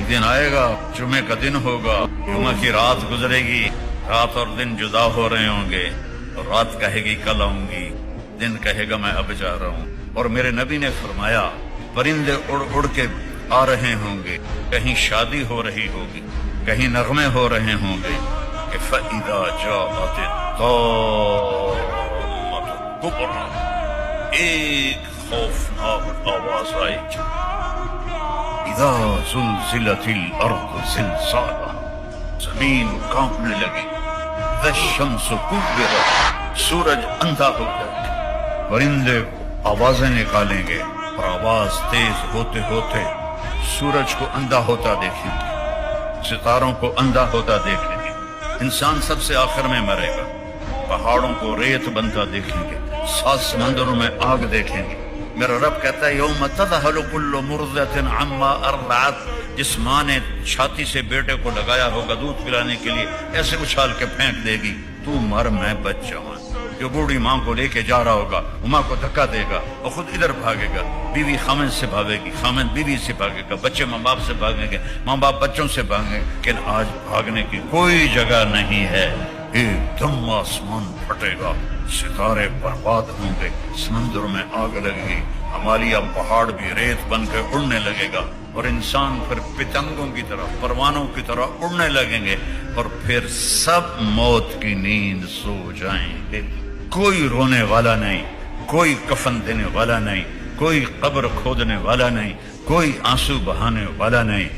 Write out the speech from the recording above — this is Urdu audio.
ایک دن آئے گا، جمعے کا دن ہوگا، جمعہ کی رات گزرے گی، رات اور دن جدا ہو رہے ہوں گے، اور رات کہے گی کل آؤں گی، دن کہے گا میں اب جا رہا ہوں۔ اور میرے نبی نے فرمایا پرندے اڑ اڑ کے آ رہے ہوں گے، کہیں شادی ہو رہی ہوگی، کہیں نغمے ہو رہے ہوں گے کہ فَإِذَا جَاءَتِ الطَّامَّةُ الْكُبْرىٰ، ایک خوفناک آواز آئے گی، اِذَا زُلْزِلَتِ الْأَرْضُ زِلْزَالَهَا، زمین کانپنے لگی، اِذَا الشَّمْسُ كُوِّرَتْ، سورج اندھا ہو جائے گا، پرندے آوازیں نکالیں گے اور آواز تیز ہوتے ہوتے سورج کو اندھا ہوتا دیکھیں گے، ستاروں کو اندھا ہوتا دیکھیں گے، انسان سب سے آخر میں مرے گا، پہاڑوں کو ریت بنتا دیکھیں گے، سات سمندروں میں آگ دیکھیں گے۔ میرا رب کہتا ہے یوم تذہل کل مرضعۃ عما ارضعت، جس ماں نے چھاتی سے بیٹے کو لگایا ہوگا دودھ پلانے کے لیے، ایسے اچھال کے پھینک دے گی تو مر میں بچ جاؤں۔ جو بوڑھی ماں کو لے کے جا رہا ہوگا وہ ماں کو دھکا دے گا، وہ خود ادھر بھاگے گا، بیوی خامد سے بھاگے گی، خامد بیوی سے بھاگے گا، بچے ماں باپ سے بھاگیں گے، ماں باپ بچوں سے بھاگیں گے، لیکن آج بھاگنے کی کوئی جگہ نہیں ہے۔ ایک دم آسمان پھٹے گا، ستارے برباد ہوں گے، سمندر میں آگ لگے گی، ہمالیہ پہاڑ بھی ریت بن کے اڑنے لگے گا، اور انسان پھر پتنگوں کی طرح پروانوں کی طرح اڑنے لگیں گے، اور پھر سب موت کی نیند سو جائیں گے۔ کوئی رونے والا نہیں، کوئی کفن دینے والا نہیں، کوئی قبر کھودنے والا نہیں، کوئی آنسو بہانے والا نہیں۔